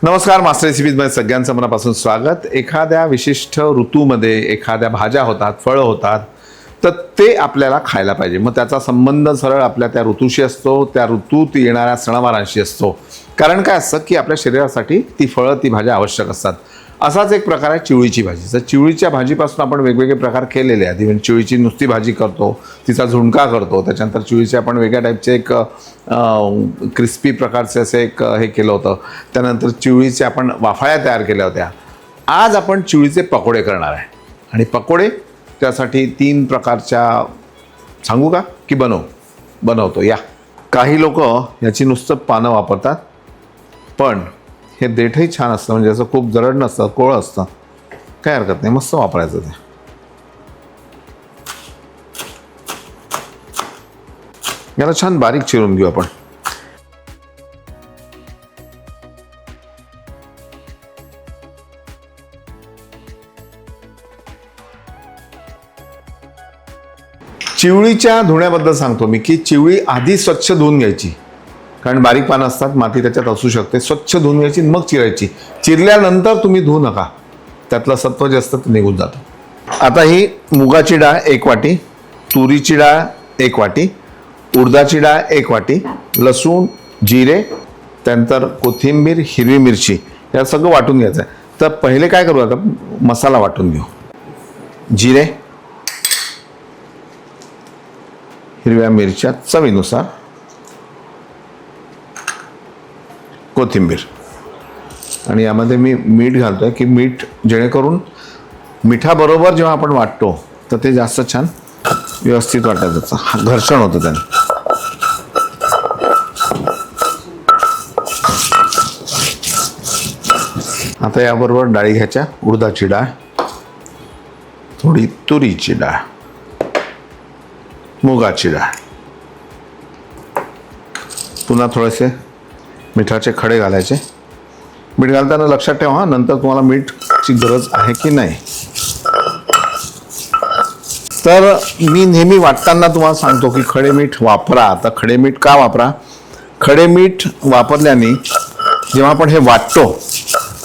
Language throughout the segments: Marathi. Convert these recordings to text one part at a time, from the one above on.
नमस्कार, मास्टर रेसिपीजमध्ये सगळ्यांचं मनापासून स्वागत. एखाद्या विशिष्ट ऋतूमध्ये एखाद्या भाज्या होतात, फळं होतात, तर ते आपल्याला खायला पाहिजे. मग त्याचा संबंध सरळ आपल्या त्या ऋतूशी असतो, त्या ऋतूत येणाऱ्या सणवारांशी असतो. कारण काय असतं की आपल्या शरीरासाठी ती फळं, ती भाज्या आवश्यक असतात. असाच एक प्रकार आहे चिवळीची भाजी. तर चिवळीच्या भाजीपासून आपण वेगवेगळे प्रकार केलेले आहेत. इव्हन चिवळीची नुसती भाजी करतो, तिचा झुणका करतो. त्याच्यानंतर चिवळीचे आपण वेगळ्या टाईपचे एक क्रिस्पी प्रकारचे असे एक हे केलं होतं. त्यानंतर चिवळीचे आपण वाफाळ्या तयार केल्या होत्या. आज आपण चिवळीचे पकोडे करणार आहे. आणि पकोडे त्यासाठी 3 प्रकारच्या सांगू का की बनवतो या. काही लोक याची नुसतं पानं वापरतात, पण हे देठही छान असतं, म्हणजे असं खूप जरड नसतं, कोळ असतं, काय हरकत नाही, मस्त वापरायचं ते. याला छान बारीक चिरून घेऊ आपण. चिवळीच्या धुण्याबद्दल सांगतो मी की चिवळी आधी स्वच्छ धुवून घ्यायची, कारण बारीक पानं असतात, माती त्याच्यात असू शकते. स्वच्छ धुवून घ्यायची, मग चिरायची. चिरल्यानंतर तुम्ही धुवू नका, त्यातलं सत्व जे असतं ते निघून जातं. आता ही मुगाची डाळ 1 वाटी, तुरीची डाळ 1 वाटी, उडदाची डाळ 1 वाटी, लसूण, जिरे, त्यानंतर कोथिंबीर, हिरवी मिरची, या सगळं वाटून घ्यायचं आहे. तर पहिले काय करू, आता मसाला वाटून घेऊ. जिरे, हिरव्या मिरच्या चवीनुसार, कोथिंबीर, आणि यामध्ये मी मीठ घालतोय की मीठ जेणेकरून मिठाबरोबर जेव्हा आपण वाटतो तर ते जास्त छान व्यवस्थित वाटायचं, घर्षण होतं त्याने. आता याबरोबर डाळी घ्यायच्या. उडदाची डाळ, थोडी तुरीची डाळ, मुगाची डाळ, पुन्हा थोडेसे मिठाचे खडे घालायचे. मीठ घालताना लक्षात ठेवा, नंतर तुम्हाला मीठची गरज आहे की नाही. तर मी नेहमी वाटताना तुम्हाला सांगतो की खडे मीठ वापरा. आता खडे मीठ का वापरा? खडे मीठ वापरल्याने जेव्हा आपण हे वाटतो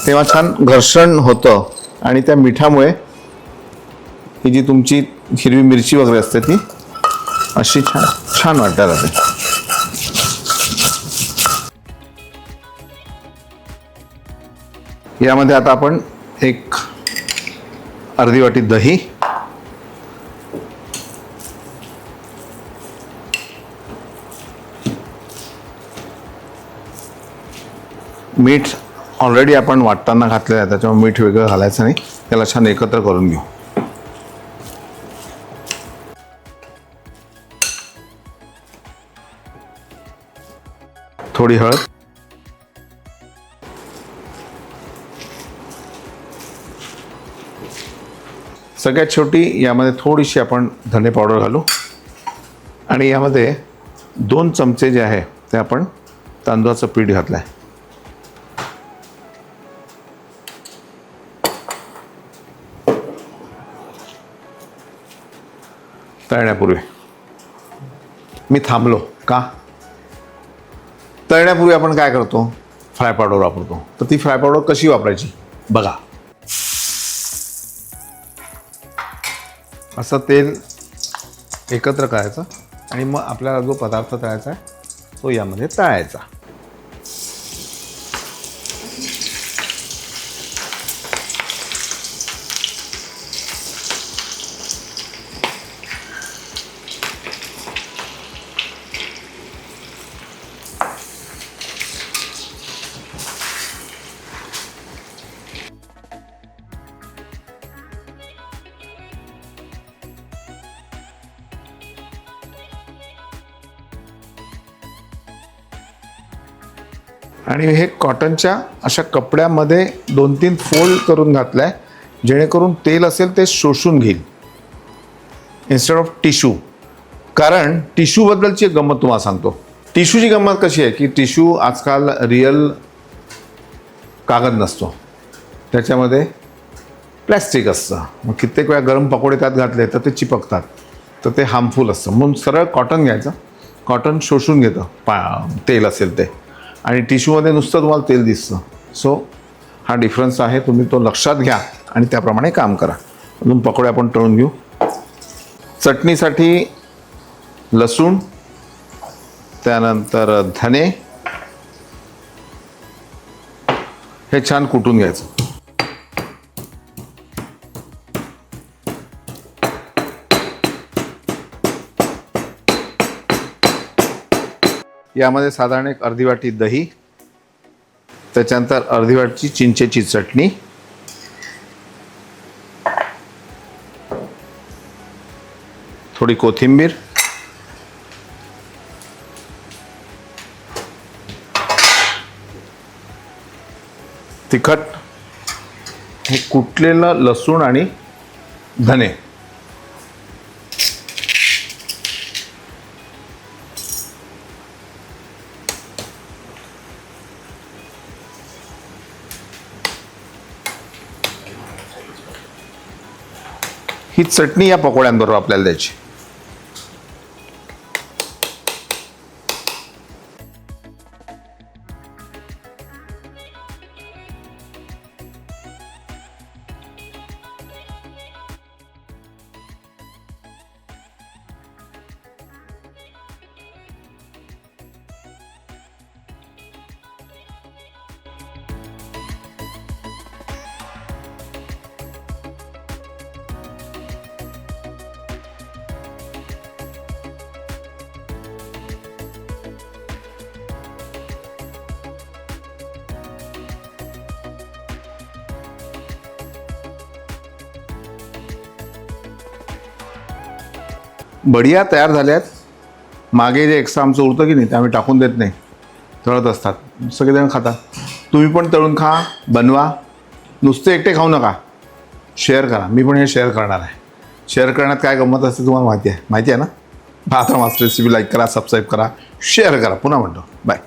तेव्हा छान घर्षण होतं, आणि त्या मिठामुळे ही जी तुमची हिरवी मिरची वगैरे असते ती अशी छान वाटायला लागते. यामध्ये आता आपण एक अर्धी वाटी दही, मीठ ऑलरेडी आपण वाटताना घातलेलं आहे, त्याच्यामुळे मीठ वेगळं घालायचं नाही. त्याला छान एकत्र करून घेऊ. थोडी हळद, सगळ्यात छोटी यामध्ये थोडीशी आपण धने पावडर घालू, आणि यामध्ये 2 चमचे जे आहे ते आपण तांदूळाचं पीठ घातलं आहे. तळण्यापूर्वी मी थांबलो का? तळण्यापूर्वी आपण काय करतो, फ्राय पावडर वापरतो. तर ती फ्राय पावडर कशी वापरायची बघा. असं तेल एकत्र करायचं, आणि मग आपल्याला जो पदार्थ तळायचा आहे तो यामध्ये तळायचा. आणि हे कॉटनच्या अशा कपड्यामध्ये 2-3 फोल्ड करून घातलं आहे, जेणेकरून तेल असेल ते शोषून घेईल इन्स्टेड ऑफ टिश्यू. कारण टिश्यूबद्दलची एक गंमत तुम्हाला सांगतो. टिश्यूची गंमत कशी आहे की टिश्यू आजकाल रिअल कागद नसतो, त्याच्यामध्ये प्लॅस्टिक असतं. मग कित्येक वेळा गरम पकोडे त्यात घातले तर ते चिपकतात, तर ते हार्मफुल असतं. म्हणून सरळ कॉटन घ्यायचं. कॉटन शोषून घेतं तेल असेल ते, आणि टिश्यूमध्ये नुसतं तुम्हाला तेल दिसतं. सो हा डिफरन्स आहे, तुम्ही तो लक्षात घ्या आणि त्याप्रमाणे काम करा. अजून पकोडे आपण तळून घेऊ. चटणीसाठी लसूण, त्यानंतर धने हे छान कुटून घ्यायचं. यामध्ये साधारण एक अर्धी वाटी दही, त्याच्यानंतर अर्धी वाटी चिंचेची चटणी, थोडी कोथिंबीर, तिखट, हे कुटलेलं लसूण आणि धने, ही चटणी या पकोड्यांबरोबर आपल्याला द्यायची. बढिया तयार झाल्यात. मागे जे एक्स्ट्रा आमचं उरतं की नाही ते आम्ही टाकून देत नाही, तळत असतात, सगळेजण खातात. तुम्ही पण तळून खा, बनवा. नुसते एकटे खाऊ नका, शेअर करा. मी पण हे शेअर करणार आहे. शेअर करण्यात काय गंमत असते तुम्हाला माहिती आहे ना. आता मास्टर रेसिपी लाईक करा, सबस्क्राईब करा, शेअर करा. पुन्हा म्हणतो बाय.